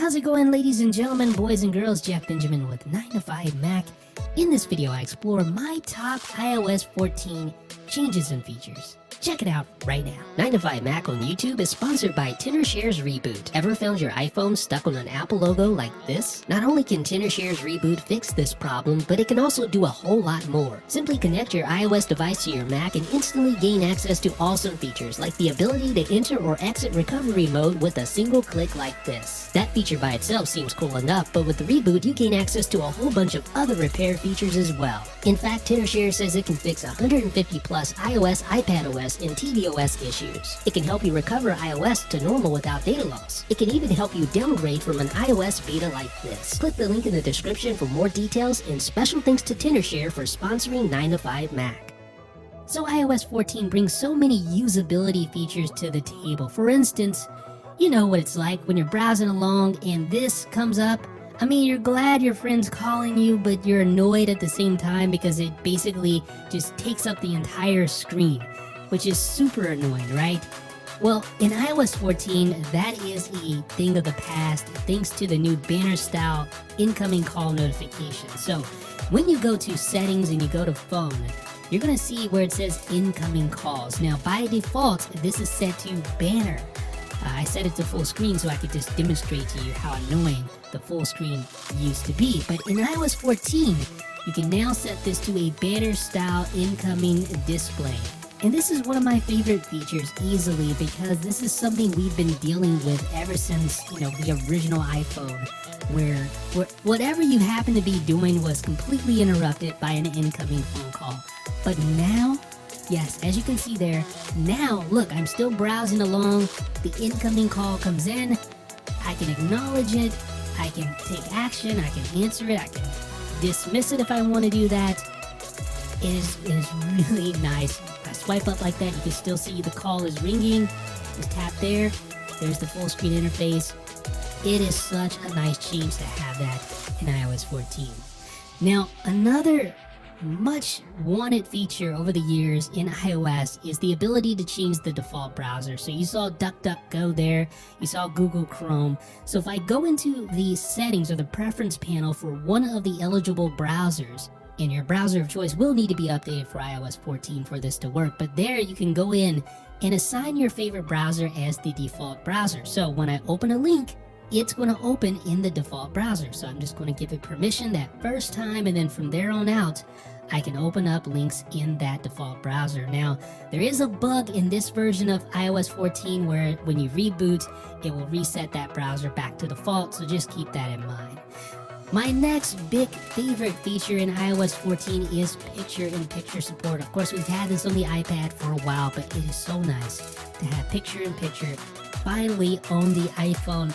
How's it going, ladies and gentlemen, boys and girls? Jeff Benjamin with 9 to 5 Mac. In this video, I explore my top iOS 14 changes and features. Check it out right now. 9 to 5 Mac on YouTube is sponsored by TenorShare's Reboot. Ever found your iPhone stuck on an Apple logo like this? Not only can TenorShare's Reboot fix this problem, but it can also do a whole lot more. Simply connect your iOS device to your Mac and instantly gain access to awesome features like the ability to enter or exit recovery mode with a single click like this. That feature by itself seems cool enough, but with the Reboot, you gain access to a whole bunch of other repair features as well. In fact, TenorShare says it can fix 150 plus iOS, iPadOS, and tvOS issues. It can help you recover iOS to normal without data loss. It can even help you downgrade from an iOS beta like this. Click the link in the description for more details, and special thanks to TenorShare for sponsoring 9 to 5 Mac. So iOS 14 brings so many usability features to the table. For instance, you know what it's like when you're browsing along and this comes up. I mean, you're glad your friend's calling you, but you're annoyed at the same time because it basically just takes up the entire screen, which is super annoying, right? Well, in iOS 14, that is a thing of the past thanks to the new banner-style incoming call notification. So when you go to settings and you go to phone, you're gonna see where it says incoming calls. Now, by default, this is set to banner. I set it to full screen so I could just demonstrate to you how annoying the full screen used to be. But in iOS 14, you can now set this to a banner-style incoming display. And this is one of my favorite features easily because this is something we've been dealing with ever since, the original iPhone, where whatever you happen to be doing was completely interrupted by an incoming phone call. But now, yes, as you can see there, now look, I'm still browsing along, the incoming call comes in, I can acknowledge it, I can take action, I can answer it, I can dismiss it if I want to do that. It is really nice. If I swipe up like that, you can still see the call is ringing. Just tap there. There's the full screen interface. It is such a nice change to have that in iOS 14. Now, another much wanted feature over the years in iOS is the ability to change the default browser. So you saw DuckDuckGo there, you saw Google Chrome. So if I go into the settings or the preference panel for one of the eligible browsers, and your browser of choice will need to be updated for iOS 14 for this to work, but there you can go in and assign your favorite browser as the default browser. So when I open a link, it's going to open in the default browser. So I'm just going to give it permission that first time, and then from there on out, I can open up links in that default browser. Now, there is a bug in this version of iOS 14 where when you reboot, it will reset that browser back to default, so just keep that in mind. My next big favorite feature in iOS 14 is picture-in-picture support. Of course, we've had this on the iPad for a while, but it is so nice to have picture-in-picture finally on the iPhone.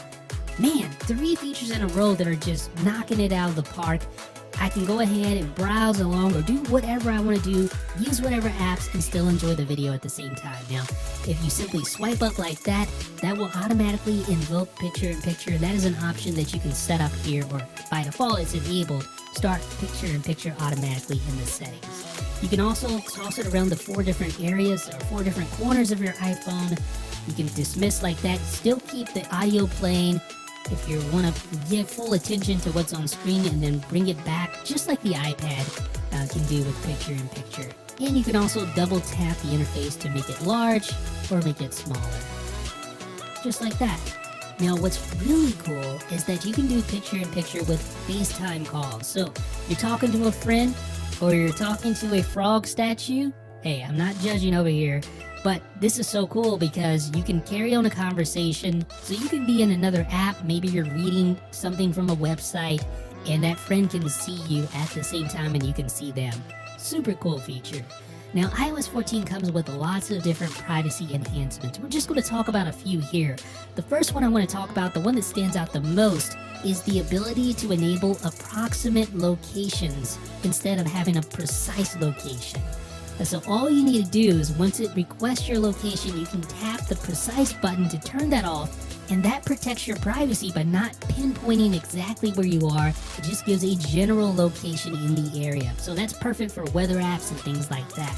Man, 3 features in a row that are just knocking it out of the park. I can go ahead and browse along or do whatever I want to do, use whatever apps, and still enjoy the video at the same time. Now, if you simply swipe up like that, that will automatically invoke picture-in-picture. That is an option that you can set up here, or by default, it's enabled. Start picture-in-picture automatically in the settings. You can also toss it around the 4 different areas or 4 different corners of your iPhone. You can dismiss like that, still keep the audio playing if you want to give full attention to what's on screen, and then bring it back just like the iPad can do with picture-in-picture. And you can also double tap the interface to make it large or make it smaller. Just like that. Now what's really cool is that you can do picture-in-picture with FaceTime calls. So you're talking to a friend or you're talking to a frog statue. Hey, I'm not judging over here. But this is so cool because you can carry on a conversation. So you can be in another app, maybe you're reading something from a website, and that friend can see you at the same time and you can see them. Super cool feature. Now, iOS 14 comes with lots of different privacy enhancements. We're just going to talk about a few here. The first one I want to talk about, the one that stands out the most, is the ability to enable approximate locations instead of having a precise location. So all you need to do is once it requests your location, you can tap the precise button to turn that off, and that protects your privacy by not pinpointing exactly where you are. It just gives a general location in the area. So that's perfect for weather apps and things like that.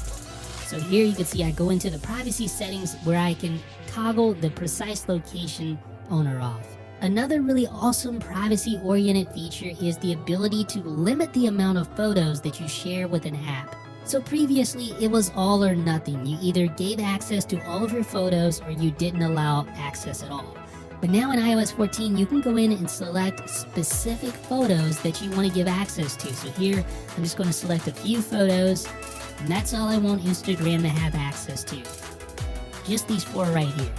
So here you can see I go into the privacy settings where I can toggle the precise location on or off. Another really awesome privacy-oriented feature is the ability to limit the amount of photos that you share with an app. So previously, it was all or nothing. You either gave access to all of your photos or you didn't allow access at all. But now in iOS 14, you can go in and select specific photos that you want to give access to. So here, I'm just going to select a few photos, and that's all I want Instagram to have access to. Just these 4 right here.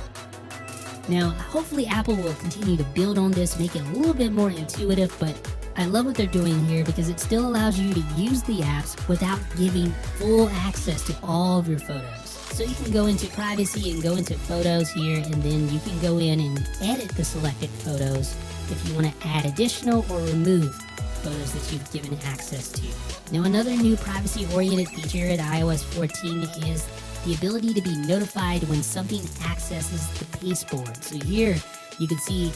Now, hopefully Apple will continue to build on this, make it a little bit more intuitive, but I love what they're doing here because it still allows you to use the apps without giving full access to all of your photos. So you can go into privacy and go into photos here, and then you can go in and edit the selected photos if you want to add additional or remove photos that you've given access to. Now, another new privacy-oriented feature at iOS 14 is the ability to be notified when something accesses the pasteboard. So here you can see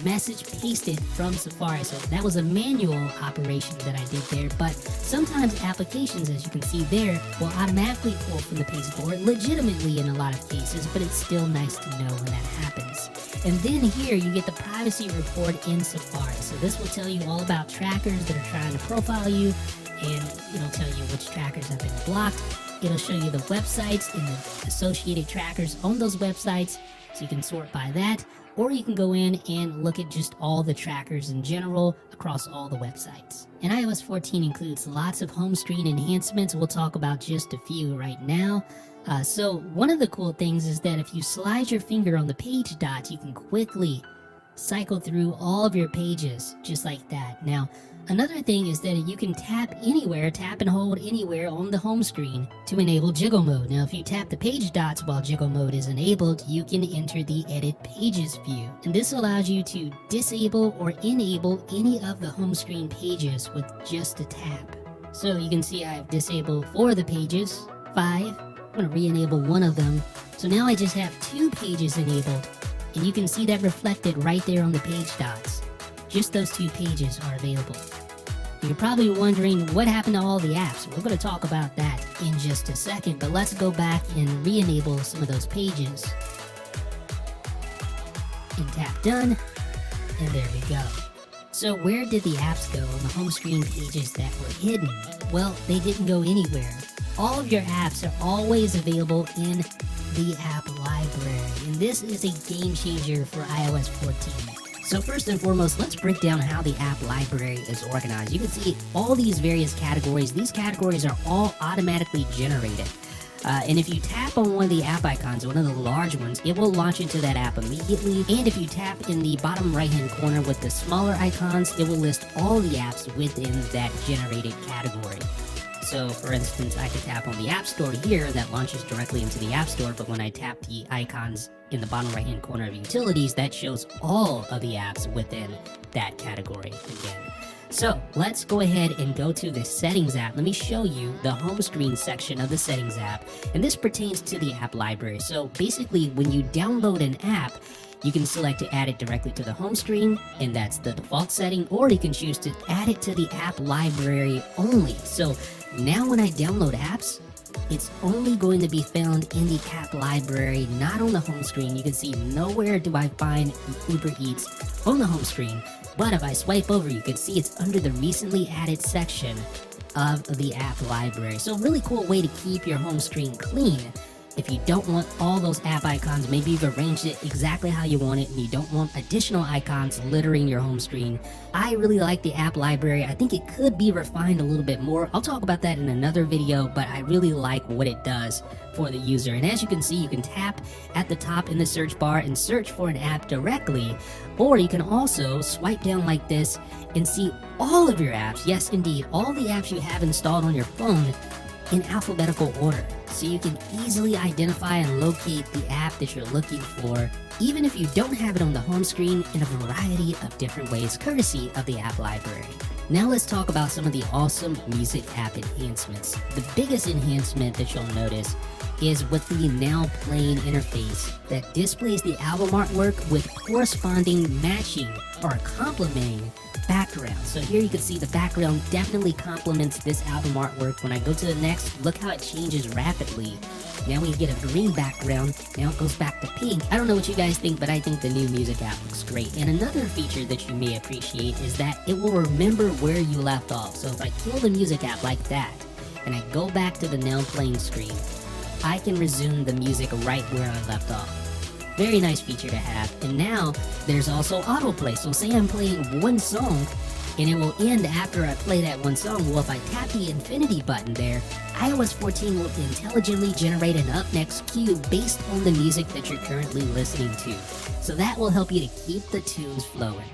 message pasted from Safari. So that was a manual operation that I did there, but sometimes applications, as you can see there, will automatically pull from the pasteboard, legitimately in a lot of cases, but it's still nice to know when that happens. And then here you get the privacy report in Safari. So this will tell you all about trackers that are trying to profile you, and it'll tell you which trackers have been blocked. It'll show you the websites and the associated trackers on those websites, so you can sort by that. Or you can go in and look at just all the trackers in general across all the websites. And iOS 14 includes lots of home screen enhancements. We'll talk about just a few right now. So one of the cool things is that if you slide your finger on the page dots, you can quickly cycle through all of your pages just like that. Now, another thing is that you can tap anywhere, tap and hold anywhere on the home screen to enable jiggle mode. Now, if you tap the page dots while jiggle mode is enabled, you can enter the edit pages view. And this allows you to disable or enable any of the home screen pages with just a tap. So you can see I've disabled 4 of the pages, 5. I'm going to re-enable 1 of them. So now I just have 2 pages enabled. And you can see that reflected right there on the page dots. Just those 2 pages are available. You're probably wondering what happened to all the apps. We're going to talk about that in just a second, but let's go back and re-enable some of those pages. And tap done, and there we go. So where did the apps go on the home screen pages that were hidden? Well, they didn't go anywhere. All of your apps are always available in the app library, and this is a game changer for iOS 14. So first and foremost, let's break down how the app library is organized. You can see all these various categories. These categories are all automatically generated. And if you tap on one of the app icons, one of the large ones, it will launch into that app immediately. And if you tap in the bottom right-hand corner with the smaller icons, it will list all the apps within that generated category. So, for instance, I could tap on the App Store here, that launches directly into the App Store, but when I tap the icons in the bottom right-hand corner of Utilities, that shows all of the apps within that category again. So, let's go ahead and go to the Settings app. Let me show you the home screen section of the Settings app, and this pertains to the app library. So, basically, when you download an app, you can select to add it directly to the home screen, and that's the default setting, or you can choose to add it to the app library only. So now when I download apps, it's only going to be found in the app library, not on the home screen. You can see nowhere do I find Uber Eats on the home screen, but if I swipe over, you can see it's under the recently added section of the app library. So a really cool way to keep your home screen clean. If you don't want all those app icons, maybe you've arranged it exactly how you want it and you don't want additional icons littering your home screen. I really like the app library. I think it could be refined a little bit more. I'll talk about that in another video, but I really like what it does for the user. And as you can see, you can tap at the top in the search bar and search for an app directly, or you can also swipe down like this and see all of your apps. Yes, indeed, all the apps you have installed on your phone in alphabetical order, so you can easily identify and locate the app that you're looking for, even if you don't have it on the home screen, in a variety of different ways, courtesy of the app library. Now let's talk about some of the awesome music app enhancements. The biggest enhancement that you'll notice is with the Now Playing interface that displays the album artwork with corresponding matching or complementing background. So here you can see the background definitely complements this album artwork. When I go to the next, look how it changes rapidly. Now we get a green background, now it goes back to pink. I don't know what you guys think, but I think the new music app looks great. And another feature that you may appreciate is that it will remember where you left off. So if I kill the music app like that, and I go back to the now playing screen, I can resume the music right where I left off. Very nice feature to have. And now there's also autoplay. So say I'm playing one song and it will end after I play that one song. Well, if I tap the infinity button there, iOS 14 will intelligently generate an up next cue based on the music that you're currently listening to. So that will help you to keep the tunes flowing.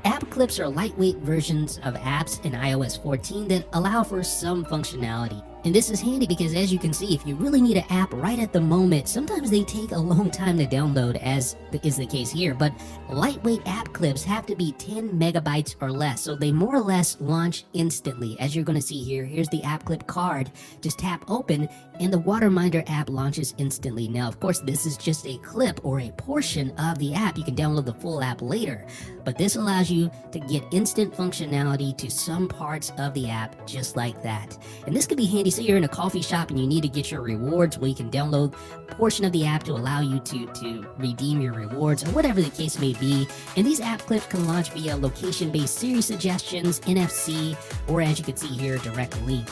App clips are lightweight versions of apps in iOS 14 that allow for some functionality. And this is handy because, as you can see, if you really need an app right at the moment, sometimes they take a long time to download, as is the case here. But lightweight app clips have to be 10 megabytes or less, so they more or less launch instantly. As you're going to see here, here's the app clip card. Just tap open and the Waterminder app launches instantly. Now, of course, this is just a clip or a portion of the app. You can download the full app later, but this allows you to get instant functionality to some parts of the app just like that. And this could be handy. Say you're in a coffee shop and you need to get your rewards, well, you can download a portion of the app to allow you to redeem your rewards, or whatever the case may be. And these app clips can launch via location-based Siri suggestions, NFC, or as you can see here, direct link.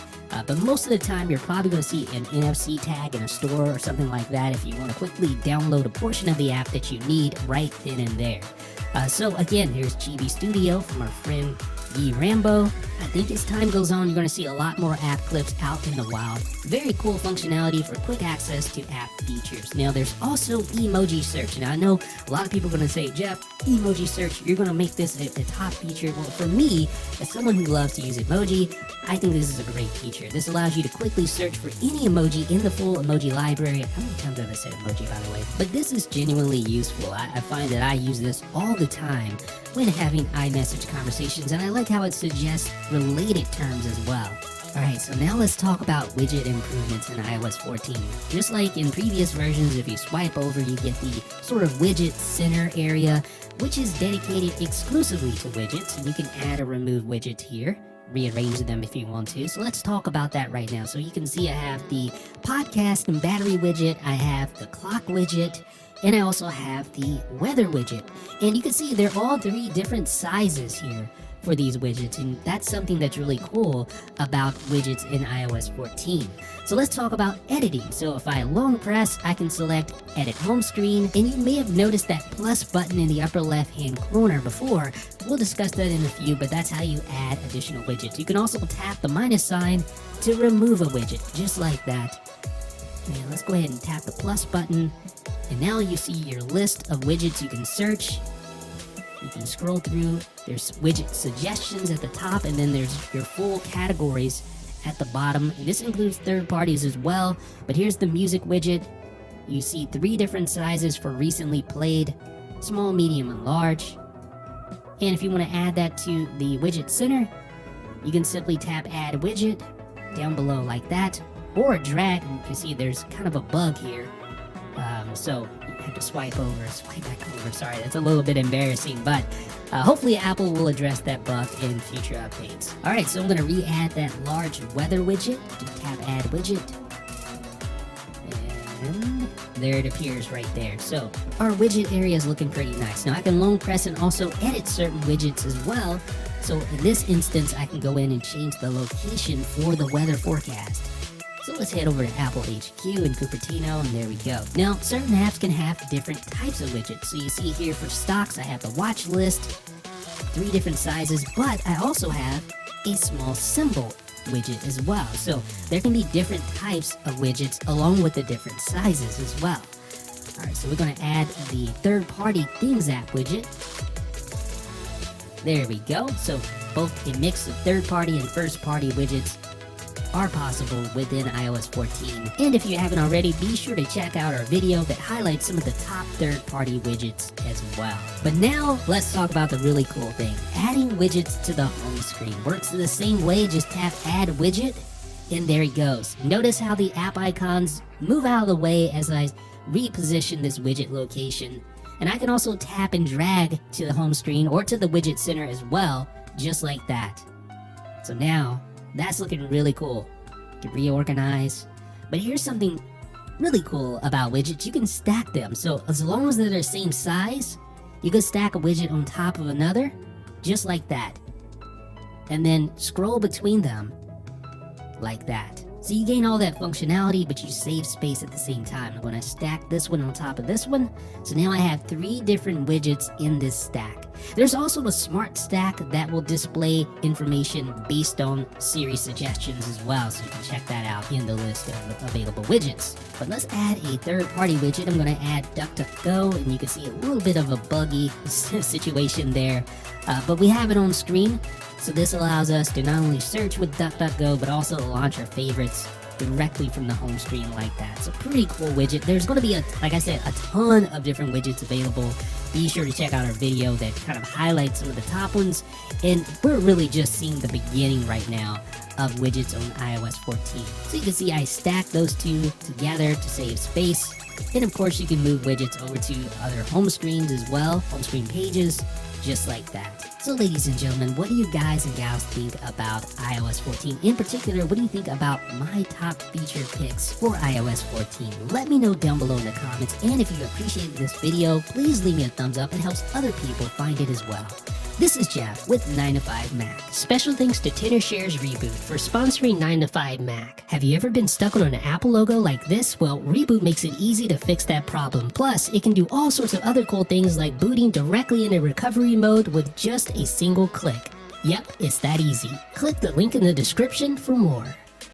But most of the time, you're probably going to see an NFC tag in a store or something like that if you want to quickly download a portion of the app that you need right then and there. So again, here's Chibi Studio from our friend Guy Rambo. I think as time goes on, you're going to see a lot more app clips out in the wild. Very cool functionality for quick access to app features. Now, there's also emoji search. Now, I know a lot of people are going to say, Jeff, emoji search, you're going to make this a top feature. Well, for me, as someone who loves to use emoji, I think this is a great feature. This allows you to quickly search for any emoji in the full emoji library. How many times have I said emoji, by the way? But this is genuinely useful. I find that I use this all the time when having iMessage conversations, and I like how it suggests related terms as well. Alright, so now let's talk about widget improvements in iOS 14. Just like in previous versions, if you swipe over, you get the sort of widget center area, which is dedicated exclusively to widgets, and you can add or remove widgets here, rearrange them if you want to. So let's talk about that right now. So you can see I have the podcast and battery widget, I have the clock widget, and I also have the weather widget. And you can see they're all three different sizes here for these widgets, and that's something that's really cool about widgets in iOS 14. So let's talk about editing. So if I long press, I can select Edit Home Screen, and you may have noticed that plus button in the upper left-hand corner before. We'll discuss that in a few, but that's how you add additional widgets. You can also tap the minus sign to remove a widget, just like that. And let's go ahead and tap the plus button, and now you see your list of widgets you can search. You can scroll through, there's widget suggestions at the top, and then there's your full categories at the bottom. And this includes third parties as well, but here's the music widget. You see 3 different sizes for recently played, small, medium, and large. And if you want to add that to the widget center, you can simply tap Add Widget down below like that, or drag. You can see there's kind of a bug here. So you have to swipe back over. Sorry, that's a little bit embarrassing, but hopefully Apple will address that bug in future updates. Alright, so I'm going to re-add that large weather widget. Just tap Add Widget. And there it appears right there. So our widget area is looking pretty nice. Now I can long press and also edit certain widgets as well. So in this instance, I can go in and change the location for the weather forecast. So let's head over to Apple HQ in Cupertino, and there we go. Now, certain apps can have different types of widgets. So you see here for stocks, I have the watch list, 3 different sizes, but I also have a small symbol widget as well. So there can be different types of widgets along with the different sizes as well. Alright, so we're going to add the third-party Themes app widget. There we go. So both a mix of third-party and first-party widgets are possible within iOS 14. And if you haven't already, be sure to check out our video that highlights some of the top third-party widgets as well. But now, let's talk about the really cool thing. Adding widgets to the home screen works the same way. Just tap Add Widget, and there it goes. Notice how the app icons move out of the way as I reposition this widget location. And I can also tap and drag to the home screen or to the widget center as well just like that. So now, that's looking really cool. You can reorganize. But here's something really cool about widgets. You can stack them. So as long as they're the same size, you can stack a widget on top of another, just like that. And then scroll between them, like that. So you gain all that functionality, but you save space at the same time. I'm gonna stack this one on top of this one. So now I have 3 different widgets in this stack. There's also a smart stack that will display information based on Siri suggestions as well, so you can check that out in the list of available widgets. But let's add a third-party widget. I'm gonna add DuckDuckGo, and you can see a little bit of a buggy situation there, but we have it on screen. So this allows us to not only search with DuckDuckGo, but also launch our favorites directly from the home screen like that. So pretty cool widget. There's going to be, like I said, a ton of different widgets available. Be sure to check out our video that kind of highlights some of the top ones. And we're really just seeing the beginning right now of widgets on iOS 14. So you can see I stacked those 2 together to save space. And of course you can move widgets over to other home screens as well, home screen pages, just like that. So ladies and gentlemen, what do you guys and gals think about iOS 14? In particular, what do you think about my top feature picks for iOS 14? Let me know down below in the comments, and if you appreciated this video, please leave me a thumbs up. It helps other people find it as well. This is Jeff with 9to5Mac. Special thanks to TensorShare's Reboot for sponsoring 9to5Mac. Have you ever been stuck on an Apple logo like this? Well, Reboot makes it easy to fix that problem. Plus, it can do all sorts of other cool things like booting directly into recovery mode with just a single click. Yep, it's that easy. Click the link in the description for more.